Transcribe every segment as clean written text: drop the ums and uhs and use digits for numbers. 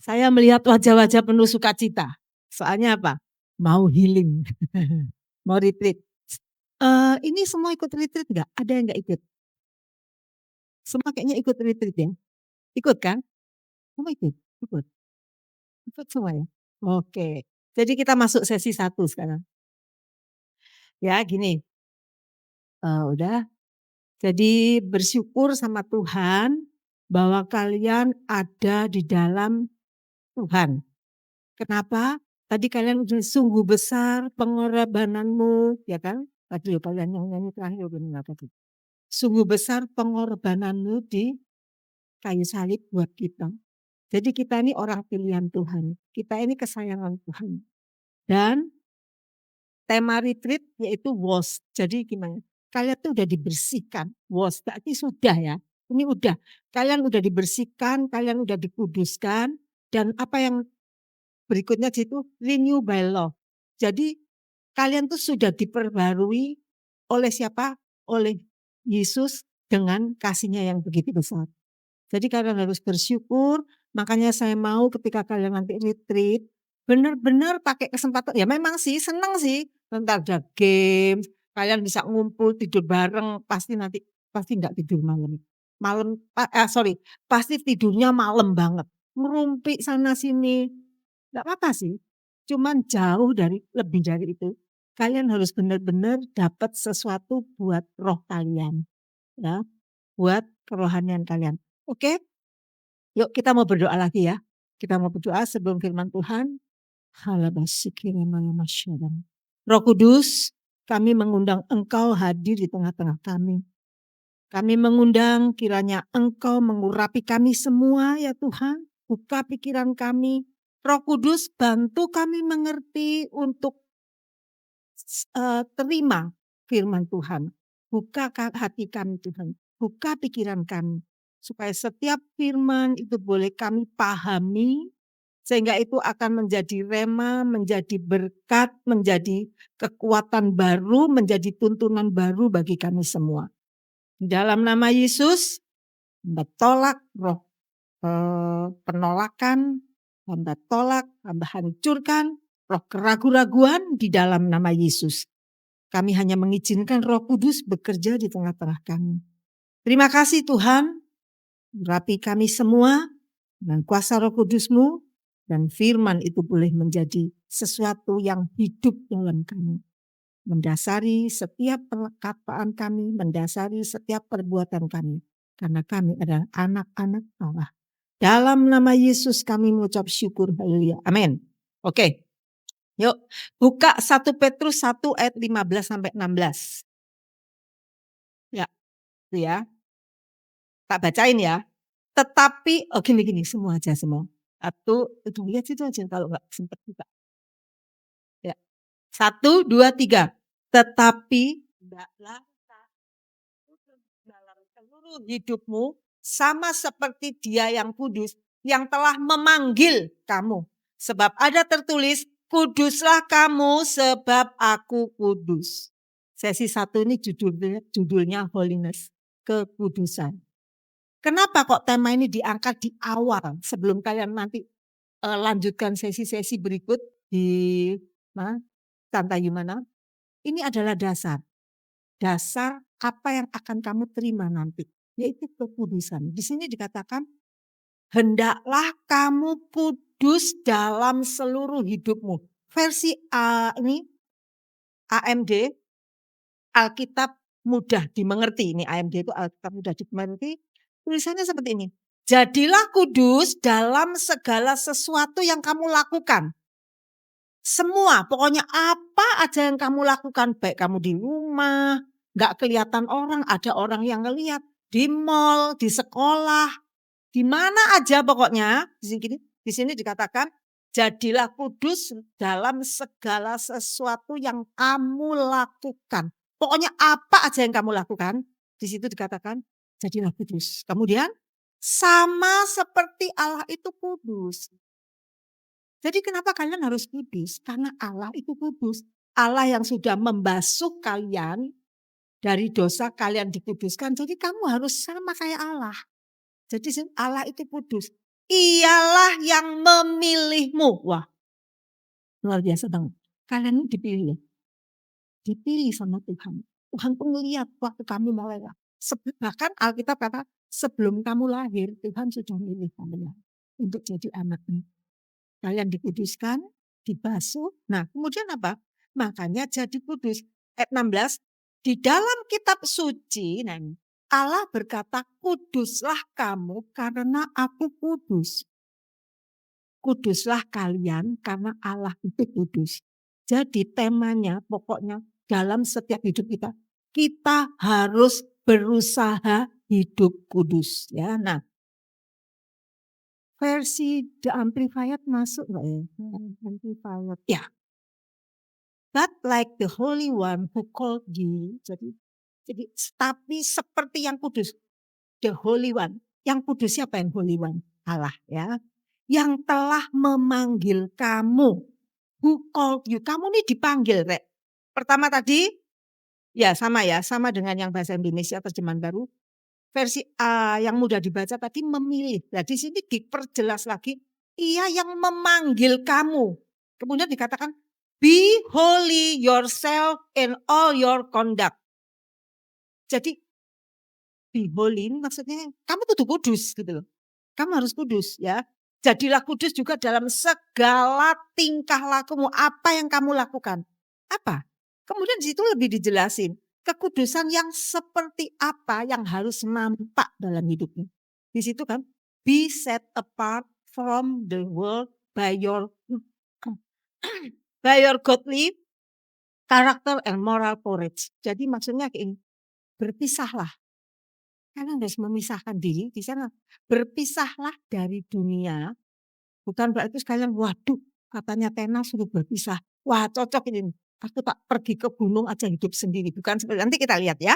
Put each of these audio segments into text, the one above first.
Saya melihat wajah-wajah penuh sukacita. Soalnya apa? Mau healing, mau retreat. Ini semua ikut retreat nggak? Ada yang nggak ikut? Semua kayaknya ikut retreat ya? Ikut kan? Semua ikut? Ikut? Ikut semua ya? Oke. Jadi kita masuk sesi 1 sekarang. Ya gini, udah. Jadi bersyukur sama Tuhan bahwa kalian ada di dalam Tuhan. Kenapa? Tadi kalian udah sungguh besar pengorbananmu, ya kan? Tadi kalian yang nyanyi terakhir benar apa tuh? Sungguh besar pengorbananmu di kayu salib buat kita. Jadi kita ini orang pilihan Tuhan. Kita ini kesayangan Tuhan. Dan tema retreat yaitu wash. Jadi gimana? Kalian tuh udah dibersihkan. Wash, berarti sudah ya. Ini udah. Kalian udah dibersihkan, kalian udah dikuduskan. Dan apa yang berikutnya situ? Renew by love. Jadi kalian tuh sudah diperbarui oleh siapa? Oleh Yesus dengan kasihnya yang begitu besar. Jadi kalian harus bersyukur, makanya saya mau ketika kalian nanti retreat, benar-benar pakai kesempatan, ya memang sih seneng sih, ntar ada games, kalian bisa ngumpul tidur bareng, pasti nggak tidur malam. Pasti tidurnya malam banget, ngerumpi sana sini, nggak apa-apa sih, cuman jauh lebih dari itu, kalian harus benar-benar dapat sesuatu buat roh kalian, ya, buat kerohanian kalian. Oke? Yuk kita mau berdoa lagi ya. Kita mau berdoa sebelum firman Tuhan. Roh Kudus, kami mengundang Engkau hadir di tengah-tengah kami. Kami mengundang kiranya Engkau mengurapi kami semua ya Tuhan. Buka pikiran kami. Roh Kudus bantu kami mengerti untuk terima firman Tuhan. Buka hati kami Tuhan. Buka pikiran kami. Supaya setiap firman itu boleh kami pahami. Sehingga itu akan menjadi rema, menjadi berkat, menjadi kekuatan baru, menjadi tuntunan baru bagi kami semua. Dalam nama Yesus, hamba tolak roh penolakan, hamba tolak, hamba hancurkan roh keraguan-raguan di dalam nama Yesus. Kami hanya mengizinkan Roh Kudus bekerja di tengah-tengah kami. Terima kasih Tuhan, urapi kami semua dengan kuasa Roh Kudus-Mu, dan firman itu boleh menjadi sesuatu yang hidup dalam kami. Mendasari setiap perkataan kami, mendasari setiap perbuatan kami. Karena kami adalah anak-anak Allah. Dalam nama Yesus kami mengucap syukur, haleluya, amin. Oke. Yuk, buka 1 Petrus 1 ayat 15-16. Ya, itu ya. Tak bacain ya. Tetapi, gini, semua aja semua. Itu lihat situ aja kalau nggak sempat buka. Ya. 1, 2, 3. Tetapi, hendaklah dalam seluruh hidupmu sama seperti Dia yang kudus, yang telah memanggil kamu. Sebab ada tertulis, kuduslah kamu sebab aku kudus. Sesi 1 ini judulnya holiness, kekudusan. Kenapa kok tema ini diangkat di awal sebelum kalian nanti lanjutkan sesi-sesi berikut di Santai Yumana? Ini adalah dasar apa yang akan kamu terima nanti, yaitu kekudusan. Di sini dikatakan, hendaklah kamu kudus dalam seluruh hidupmu. Versi ini AMD, Alkitab mudah dimengerti. Ini AMD itu Alkitab mudah dimengerti. Tulisannya seperti ini. Jadilah kudus dalam segala sesuatu yang kamu lakukan. Semua, pokoknya apa aja yang kamu lakukan. Baik kamu di rumah, gak kelihatan orang, ada orang yang ngelihat. Di mall, di sekolah, di mana aja pokoknya. Di sini dikatakan, jadilah kudus dalam segala sesuatu yang kamu lakukan. Pokoknya apa aja yang kamu lakukan, di situ dikatakan jadilah kudus. Kemudian sama seperti Allah itu kudus. Jadi kenapa kalian harus kudus? Karena Allah itu kudus. Allah yang sudah membasuh kalian dari dosa, kalian dikuduskan. Jadi kamu harus sama kayak Allah. Jadi Allah itu kudus. Ialah yang memilihmu. Wah, luar biasa banget. Kalian ini dipilih ya. Dipilih sama Tuhan. Tuhan tuh ngeliat waktu kamu mulai lah. Bahkan Alkitab kata sebelum kamu lahir Tuhan sudah memilih kamu untuk jadi anaknya. Kalian dikuduskan, dibasuh. Nah kemudian apa? Makanya jadi kudus. Ayat 16. Di dalam kitab suci, nah, Allah berkata, kuduslah kamu karena aku kudus. Kuduslah kalian karena Allah itu kudus. Jadi temanya pokoknya dalam setiap hidup kita harus berusaha hidup kudus. Ya, nah versi The Amplified masuk nggak ya? Amplified. Ya. But like the Holy One who called you. Jadi tapi seperti yang kudus. The Holy One. Yang kudus siapa yang Holy One? Allah ya. Yang telah memanggil kamu. Who called you. Kamu ini dipanggil, Rek. Pertama tadi, ya sama dengan yang bahasa Indonesia terjemahan baru. Versi yang mudah dibaca tadi memilih. Nah di sini diperjelas lagi, ia yang memanggil kamu. Kemudian dikatakan, be holy yourself in all your conduct. Jadi, be holy maksudnya kamu tuh kudus gitu loh. Kamu harus kudus ya. Jadilah kudus juga dalam segala tingkah lakumu. Apa yang kamu lakukan? Apa? Kemudian di situ lebih dijelasin. Kekudusan yang seperti apa yang harus nampak dalam hidupnya. Di situ kan, be set apart from the world by your godly character and moral courage. Jadi maksudnya kayak ini, berpisahlah. Kalian harus memisahkan diri di sana. Berpisahlah dari dunia. Bukan berarti sekalian, waduh katanya Tena suruh berpisah. Wah cocok ini. Aku tak pergi ke gunung aja hidup sendiri. Bukan seperti nanti kita lihat ya.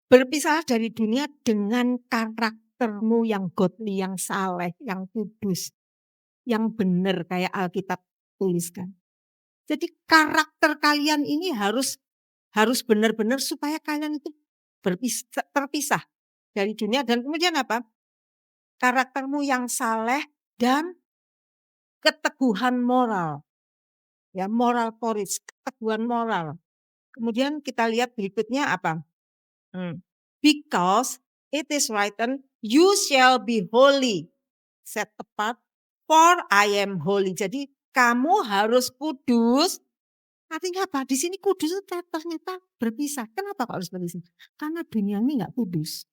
Berpisah dari dunia dengan karaktermu yang godly, yang saleh, yang kudus. Yang benar kayak Alkitab tuliskan. Jadi karakter kalian ini harus benar-benar supaya kalian itu terpisah dari dunia. Dan kemudian apa? Karaktermu yang saleh dan keteguhan moral. Ya, moral courage, keteguhan moral. Kemudian kita lihat berikutnya apa? Because it is written, you shall be holy, set apart, for I am holy. Jadi kamu harus kudus. Artinya apa? Di sini kudus itu ternyata berpisah. Kenapa kok harus berpisah? Karena dunia ini nggak kudus.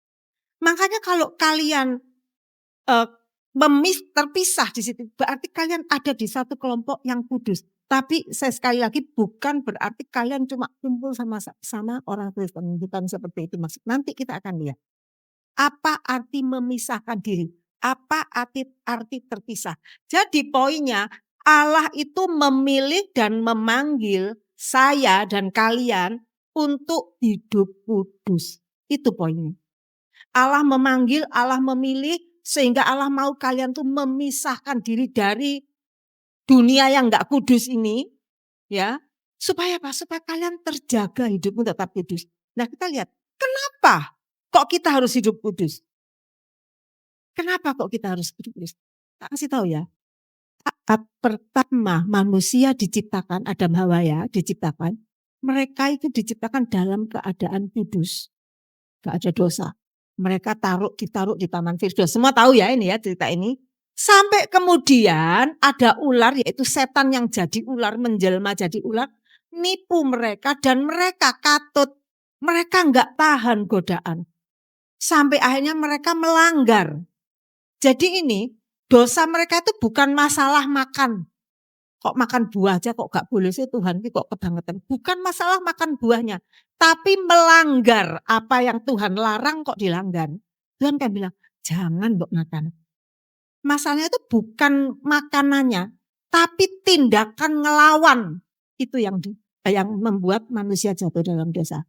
Makanya kalau kalian terpisah di situ, berarti kalian ada di satu kelompok yang kudus. Tapi saya sekali lagi bukan berarti kalian cuma kumpul sama orang Kristen, bukan seperti itu maksud. Nanti kita akan lihat apa arti memisahkan diri, apa arti terpisah. Jadi poinnya Allah itu memilih dan memanggil saya dan kalian untuk hidup kudus. Itu poinnya. Allah memanggil, Allah memilih, sehingga Allah mau kalian tuh memisahkan diri dari dunia yang enggak kudus ini, ya. Supaya apa? Supaya kalian terjaga hidupmu tetap kudus. Nah kita lihat, kenapa kok kita harus hidup kudus? Kenapa kok kita harus hidup kudus? Tak kasih tahu ya. Saat pertama manusia diciptakan, Adam Hawa ya diciptakan, mereka itu diciptakan dalam keadaan kudus. Gak ada dosa. Mereka ditaruh di Taman Firdaus. Semua tahu ya ini ya cerita ini. Sampai kemudian ada ular, yaitu setan yang jadi ular, menjelma jadi ular, nipu mereka dan mereka katut. Mereka nggak tahan godaan. Sampai akhirnya mereka melanggar. Jadi ini dosa mereka itu bukan masalah makan. Kok makan buah aja kok gak boleh sih Tuhan ini kok kebangetan. Bukan masalah makan buahnya. Tapi melanggar apa yang Tuhan larang kok dilanggar. Tuhan kan bilang jangan mbok makan. Masalahnya itu bukan makanannya. Tapi tindakan ngelawan. Itu yang membuat manusia jatuh dalam dosa.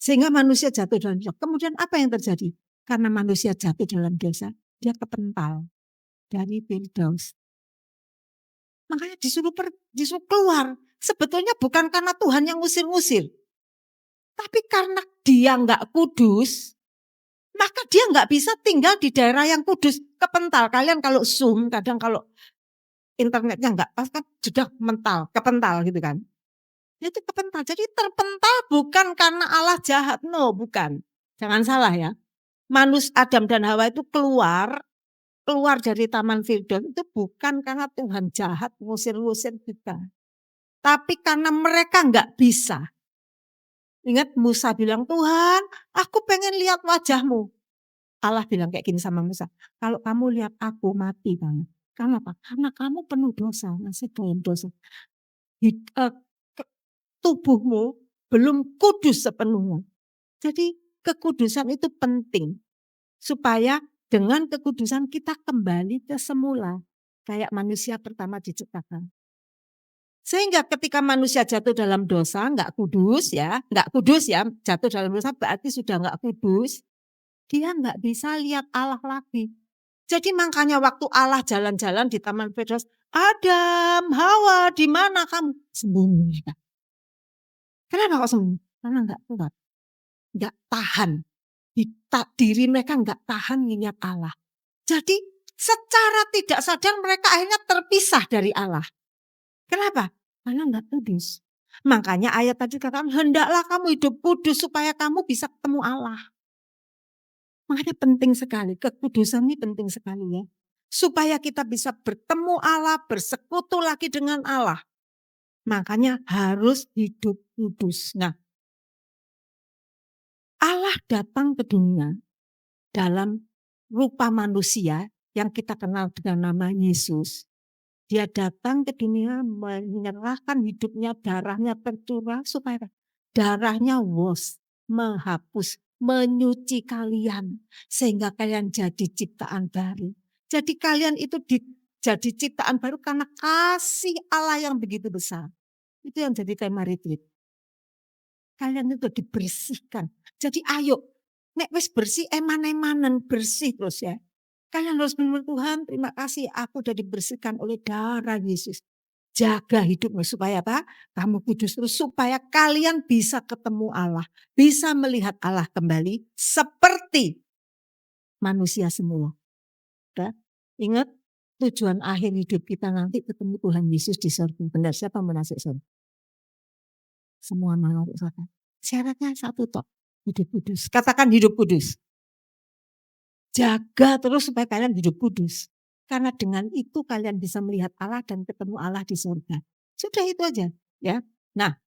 Sehingga manusia jatuh dalam dosa. Kemudian apa yang terjadi? Karena manusia jatuh dalam dosa. Dia kepental dari Firdaus. Makanya disuruh keluar. Sebetulnya bukan karena Tuhan yang ngusir-ngusir. Tapi karena dia nggak kudus. maka dia nggak bisa tinggal di daerah yang kudus, kepental. Kalian kalau Zoom, kadang kalau internetnya nggak pas kan sudah kepental gitu kan. Itu kepental. Jadi terpental bukan karena Allah jahat, no, bukan. Jangan salah ya. Adam dan Hawa itu keluar dari Taman Firdaus itu bukan karena Tuhan jahat ngusir-ngusir kita. Tapi karena mereka nggak bisa. Ingat Musa bilang, Tuhan aku pengen lihat wajahmu. Allah bilang kayak gini sama Musa, kalau kamu lihat aku mati banget. Karena apa? Karena kamu penuh dosa, masih dalam dosa. Tubuhmu belum kudus sepenuhnya. Jadi kekudusan itu penting. Supaya dengan kekudusan kita kembali ke semula. Kayak manusia pertama diciptakan. Sehingga ketika manusia jatuh dalam dosa, nggak kudus ya, jatuh dalam dosa berarti sudah nggak kudus, dia nggak bisa lihat Allah lagi. Jadi makanya waktu Allah jalan-jalan di Taman Firdaus, Adam, Hawa, di mana kamu? Sembunyi. Kenapa kok sembunyi? Karena nggak kuat, nggak tahan. Diri mereka nggak tahan ngelihat Allah. Jadi secara tidak sadar mereka akhirnya terpisah dari Allah. Kenapa? Karena nggak kudus. Makanya ayat tadi katakan, hendaklah kamu hidup kudus supaya kamu bisa ketemu Allah. Makanya penting sekali, kekudusan ini penting sekali ya. Supaya kita bisa bertemu Allah, bersekutu lagi dengan Allah. Makanya harus hidup kudus. Nah, Allah datang ke dunia dalam rupa manusia yang kita kenal dengan nama Yesus. Dia datang ke dunia menyerahkan hidupnya, darahnya tercurah supaya darahnya menghapus, menyuci kalian. Sehingga kalian jadi ciptaan baru. Jadi kalian itu jadi ciptaan baru karena kasih Allah yang begitu besar. Itu yang jadi tema retreat. Kalian itu dibersihkan. Jadi ayo, nek wis bersih, eman-emanan bersih terus ya. Kalian harus benar Tuhan, terima kasih aku sudah dibersihkan oleh darah Yesus. Jaga hidupmu supaya apa? Kamu kudus terus supaya kalian bisa ketemu Allah. Bisa melihat Allah kembali seperti manusia semua. Ya? Ingat tujuan akhir hidup kita nanti ketemu Tuhan Yesus di surga. Benar, siapa menasik surga? Semua mau surga. Syaratnya satu tok, hidup kudus. Katakan hidup kudus. Jaga terus supaya kalian hidup kudus. Karena dengan itu kalian bisa melihat Allah dan ketemu Allah di surga. Sudah itu aja. Ya. Nah,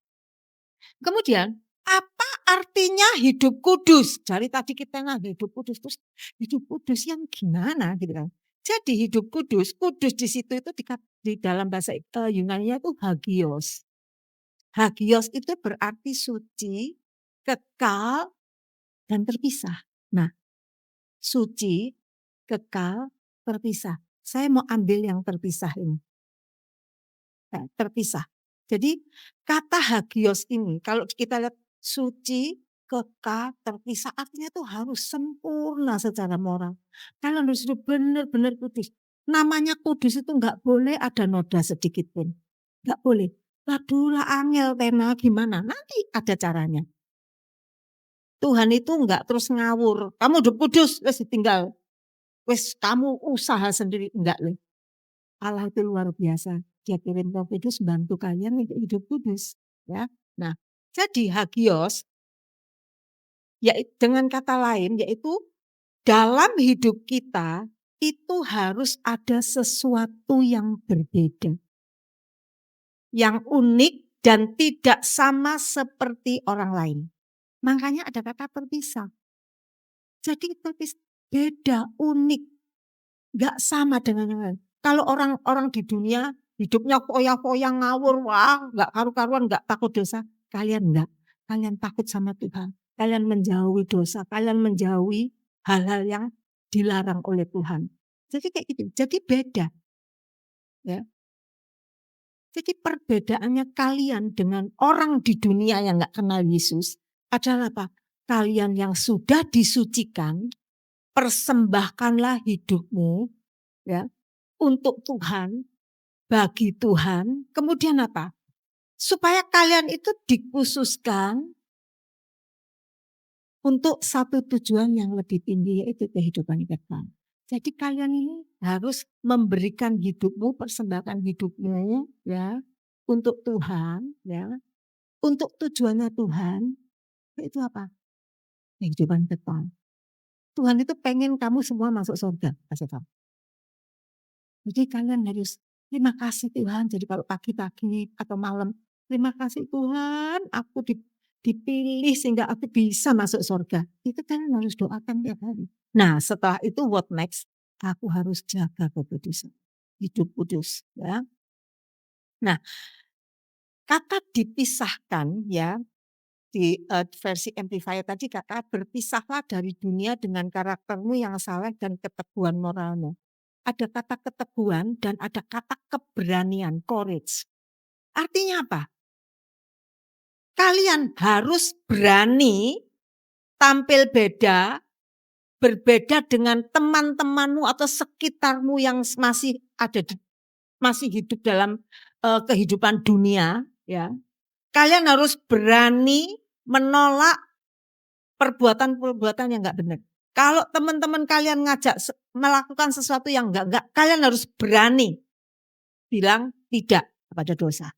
kemudian apa artinya hidup kudus? Dari tadi kita hidup kudus, terus hidup kudus yang gimana gitu kan. Jadi hidup kudus di situ itu di dalam bahasa Yunani itu hagios. Hagios itu berarti suci, kekal, dan terpisah. Nah, suci, kekal, terpisah. Saya mau ambil yang terpisah ini. Nah, terpisah. Jadi kata hagios ini kalau kita lihat suci, kekal, terpisah artinya itu harus sempurna secara moral. Kalian harus benar-benar kudus. Namanya kudus itu nggak boleh ada noda sedikit pun. Nggak boleh. Waduh lah angel tena gimana? Nanti ada caranya. Tuhan itu enggak terus ngawur. Kamu udah kudus, wes tinggal. Wes kamu usaha sendiri. Enggak loh. Allah itu luar biasa. Dia kirim Roh Kudus bantu kalian untuk hidup kudus. Ya. Nah, jadi hagios, ya, dengan kata lain yaitu dalam hidup kita itu harus ada sesuatu yang berbeda. Yang unik dan tidak sama seperti orang lain. Makanya ada kata terpisah. Jadi terpisah, beda, unik, gak sama dengan yang lain. Kalau orang-orang di dunia hidupnya foya-foya ngawur, wah, gak karu-karuan, gak takut dosa. Kalian enggak, kalian takut sama Tuhan. Kalian menjauhi dosa, kalian menjauhi hal-hal yang dilarang oleh Tuhan. Jadi kayak gitu, jadi beda. Ya. Jadi perbedaannya kalian dengan orang di dunia yang gak kenal Yesus adalah apa? Kalian yang sudah disucikan, persembahkanlah hidupmu ya untuk Tuhan, bagi Tuhan. Kemudian apa? Supaya kalian itu dikhususkan untuk satu tujuan yang lebih tinggi, yaitu kehidupan kekal. Jadi kalian ini harus memberikan hidupmu, persembahkan hidupmu ya untuk Tuhan ya, untuk tujuannya Tuhan, itu apa? Kehidupan kekal. Tuhan itu pengen kamu semua masuk surga, kasih tahu. Jadi kalian harus terima kasih Tuhan. Jadi kalau pagi-pagi atau malam, terima kasih Tuhan, aku dipilih sehingga aku bisa masuk surga. Itu kalian harus doakan tiap hari. Nah, setelah itu what next? Aku harus jaga kekudusan. Hidup kudus, ya. Nah, kata dipisahkan ya di versi Amplified tadi kata berpisahlah dari dunia dengan karaktermu yang saleh dan keteguhan moralmu. Ada kata keteguhan dan ada kata keberanian, courage. Artinya apa? Kalian harus berani tampil beda, berbeda dengan teman-temanmu atau sekitarmu yang masih hidup dalam kehidupan dunia, ya. Kalian harus berani menolak perbuatan-perbuatan yang enggak benar. Kalau teman-teman kalian ngajak melakukan sesuatu yang enggak, kalian harus berani bilang tidak kepada dosa.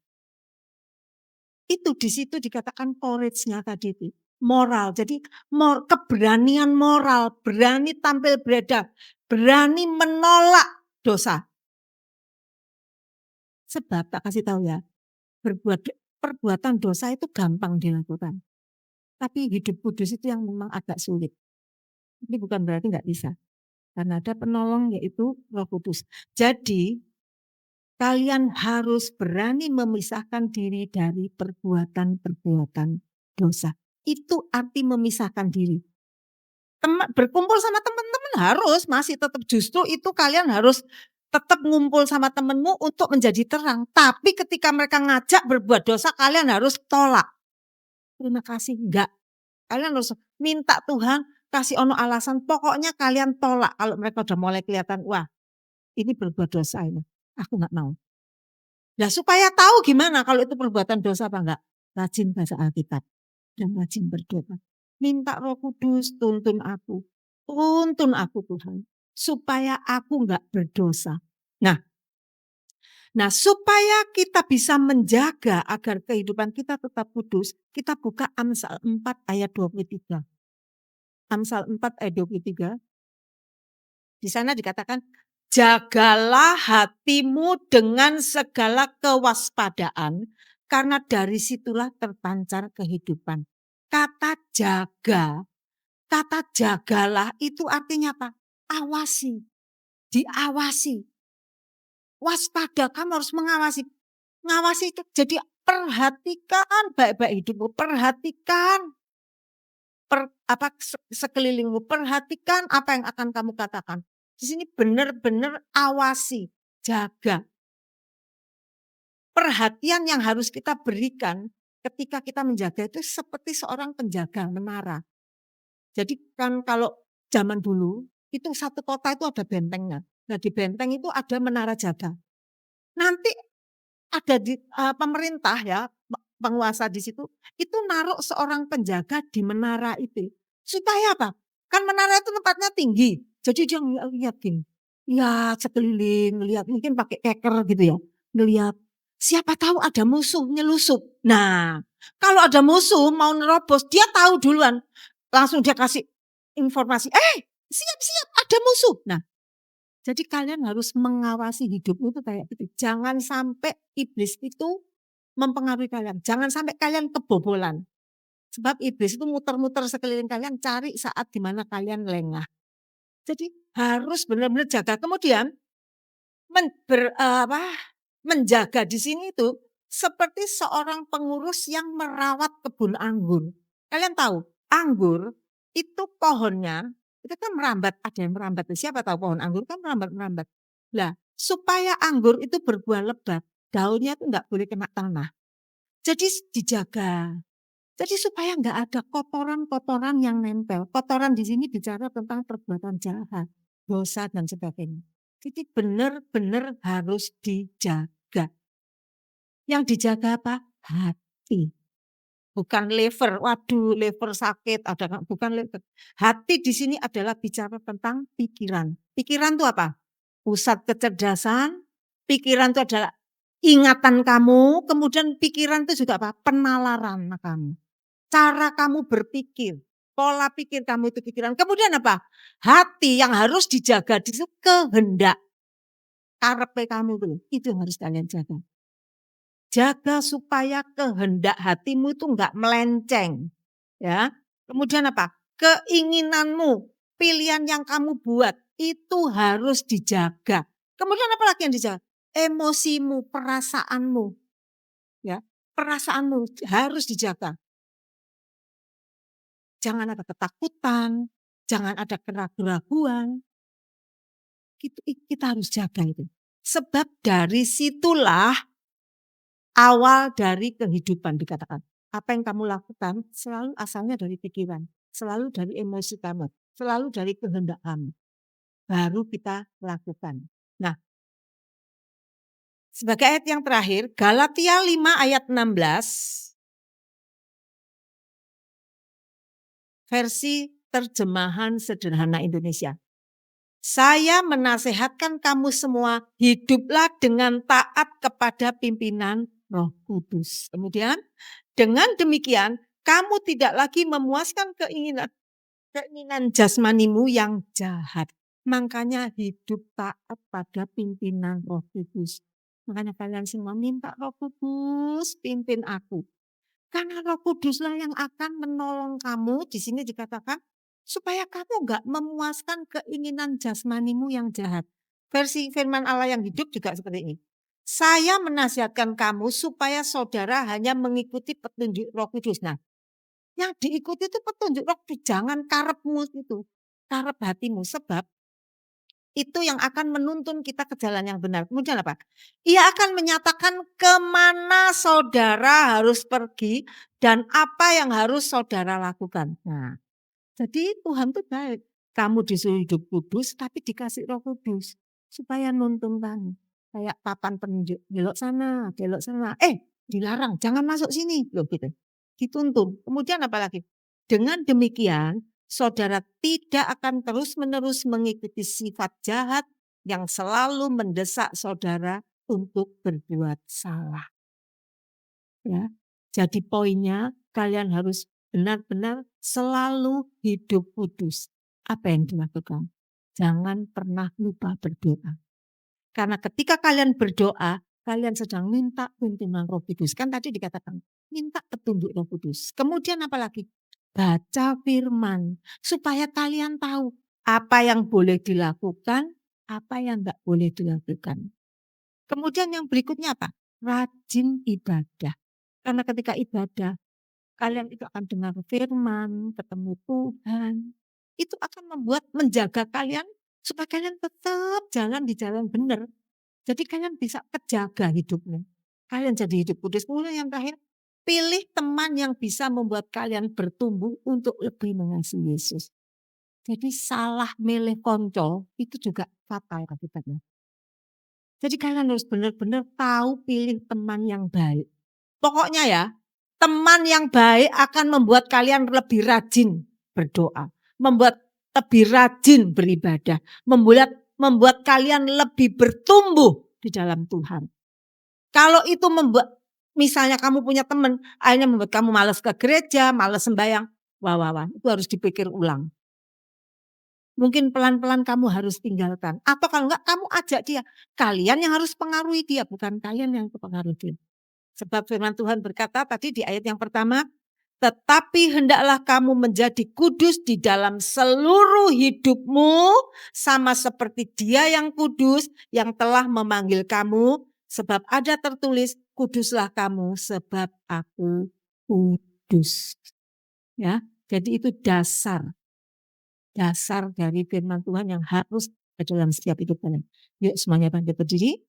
Itu di situ dikatakan courage-nya tadi itu. Moral. Jadi keberanian moral, berani tampil beda, berani menolak dosa. Sebab tak kasih tahu ya, perbuatan dosa itu gampang dilakukan. Tapi hidup kudus itu yang memang agak sulit. Ini bukan berarti nggak bisa. Karena ada penolong yaitu Roh Kudus. Jadi kalian harus berani memisahkan diri dari perbuatan-perbuatan dosa. Itu arti memisahkan diri. Berkumpul sama teman-teman harus masih tetap, justru itu kalian harus tetap ngumpul sama temenmu untuk menjadi terang. Tapi ketika mereka ngajak berbuat dosa, kalian harus tolak. Terima kasih, enggak. Kalian harus minta Tuhan kasih ono alasan. Pokoknya kalian tolak kalau mereka udah mulai kelihatan, wah ini berbuat dosa ini. Aku enggak mau. Nah supaya tahu gimana kalau itu perbuatan dosa apa enggak. Rajin baca Alkitab dan rajin berdoa. Minta Roh Kudus tuntun aku. Tuntun aku Tuhan. Supaya aku enggak berdosa. Nah, supaya kita bisa menjaga agar kehidupan kita tetap kudus, kita buka Amsal 4 ayat 23. Amsal 4 ayat 23. Di sana dikatakan, jagalah hatimu dengan segala kewaspadaan, karena dari situlah terpancar kehidupan. Kata jagalah itu artinya apa? Awasi, diawasi. Waspada, kamu harus mengawasi. Ngawasi itu jadi perhatikan baik-baik hidupmu, perhatikan sekelilingmu, perhatikan apa yang akan kamu katakan. Di sini benar-benar awasi, jaga. Perhatian yang harus kita berikan ketika kita menjaga itu seperti seorang penjaga menara. Jadi kan kalau zaman dulu itu satu kota itu ada bentengnya. Nah di benteng itu ada menara jaga. Nanti ada di pemerintah ya, penguasa di situ, itu naruh seorang penjaga di menara itu. Supaya apa? Kan menara itu tempatnya tinggi. Jadi dia lihat gini. Lihat sekeliling, lihat mungkin pakai keker gitu ya. Ngelihat siapa tahu ada musuh nyelusup. Nah, kalau ada musuh mau nerobos, dia tahu duluan. Langsung dia kasih informasi, siap-siap ada musuh. Nah, jadi kalian harus mengawasi hidupmu itu kayak gitu. Jangan sampai iblis itu mempengaruhi kalian. Jangan sampai kalian kebobolan. Sebab iblis itu muter-muter sekeliling kalian cari saat dimana kalian lengah. Jadi harus benar-benar jaga. Kemudian menjaga di sini itu seperti seorang pengurus yang merawat kebun anggur. Kalian tahu, anggur itu pohonnya itu kan merambat, ada yang merambat. Siapa tahu pohon anggur kan merambat-merambat. Lah, supaya anggur itu berbuah lebat, daunnya itu enggak boleh kena tanah. Jadi dijaga. Jadi supaya enggak ada kotoran-kotoran yang nempel. Kotoran di sini bicara tentang perbuatan jahat, dosa dan sebagainya. Jadi benar-benar harus dijaga. Yang dijaga apa? Hati. bukan liver. Waduh, liver sakit, bukan liver. Hati di sini adalah bicara tentang pikiran. Pikiran itu apa? Pusat kecerdasan, pikiran itu adalah ingatan kamu, kemudian pikiran itu juga apa? Penalaran kamu. Cara kamu berpikir, pola pikir kamu itu pikiran. Kemudian apa? Hati yang harus dijaga di situ kehendak. Karepe kamu itu yang harus kalian jaga. Jaga supaya kehendak hatimu itu enggak melenceng. Ya. Kemudian apa? Keinginanmu, pilihan yang kamu buat itu harus dijaga. Kemudian apa lagi yang dijaga? Emosimu, perasaanmu. Ya, perasaanmu harus dijaga. Jangan ada ketakutan, jangan ada keraguan-raguan. Kita harus jaga itu. Sebab dari situlah awal dari kehidupan dikatakan. Apa yang kamu lakukan selalu asalnya dari pikiran, selalu dari emosi kamu, selalu dari kehendak kamu. Baru kita lakukan. Nah, sebagai ayat yang terakhir, Galatia 5 ayat 16, versi terjemahan sederhana Indonesia. Saya menasehatkan kamu semua, hiduplah dengan taat kepada pimpinan Roh Kudus. Kemudian, dengan demikian, kamu tidak lagi memuaskan keinginan jasmanimu yang jahat. Makanya hidup taat pada pimpinan Roh Kudus. Makanya kalian semua minta Roh Kudus pimpin aku. Karena Roh Kuduslah yang akan menolong kamu, di sini dikatakan, supaya kamu enggak memuaskan keinginan jasmanimu yang jahat. Versi firman Allah yang hidup juga seperti ini. Saya menasihatkan kamu supaya saudara hanya mengikuti petunjuk Roh Kudus. Nah, yang diikuti itu petunjuk Roh Kudus, jangan karepmu itu, karep hatimu, sebab itu yang akan menuntun kita ke jalan yang benar. Kemudian apa? Ia akan menyatakan kemana saudara harus pergi dan apa yang harus saudara lakukan. Nah, jadi Tuhan itu baik. Kamu disuruh hidup kudus tapi dikasih Roh Kudus supaya nuntun kamu. Kayak papan penunjuk, belok sana, belok sana. Dilarang, jangan masuk sini. Loh gitu. Dituntun. Kemudian apa lagi? Dengan demikian, saudara tidak akan terus-menerus mengikuti sifat jahat yang selalu mendesak saudara untuk berbuat salah. Ya. Jadi poinnya kalian harus benar-benar selalu hidup kudus. Apa yang dilakukan? Jangan pernah lupa berdoa. Karena ketika kalian berdoa, kalian sedang minta tuntunan Roh Kudus. Kan tadi dikatakan, minta petunjuk Roh Kudus. Kemudian apa lagi? Baca firman. Supaya kalian tahu apa yang boleh dilakukan, apa yang enggak boleh dilakukan. Kemudian yang berikutnya apa? Rajin ibadah. Karena ketika ibadah, kalian itu akan dengar firman, ketemu Tuhan. Itu akan menjaga kalian supaya kalian tetap jalan di jalan benar. Jadi kalian bisa kejaga hidupnya. Kalian jadi hidup kudus. Kemudian yang terakhir, pilih teman yang bisa membuat kalian bertumbuh untuk lebih mengasihi Yesus. Jadi salah milih konco itu juga fatal akibatnya. Jadi kalian harus benar-benar tahu pilih teman yang baik. Pokoknya ya, teman yang baik akan membuat kalian lebih rajin berdoa, membuat lebih rajin beribadah, membuat kalian lebih bertumbuh di dalam Tuhan. Kalau itu membuat, misalnya kamu punya teman, akhirnya membuat kamu malas ke gereja, malas sembahyang, wah, itu harus dipikir ulang. Mungkin pelan-pelan kamu harus tinggalkan. Atau kalau enggak, kamu ajak dia. Kalian yang harus pengaruhi dia, bukan kalian yang pengaruhi dia. Sebab firman Tuhan berkata tadi di ayat yang pertama, tetapi hendaklah kamu menjadi kudus di dalam seluruh hidupmu, sama seperti Dia yang kudus yang telah memanggil kamu, sebab ada tertulis, kuduslah kamu sebab aku kudus. Ya, jadi itu dasar dari firman Tuhan yang harus ada dalam setiap hidup kalian. Yuk semuanya bangkit berdiri.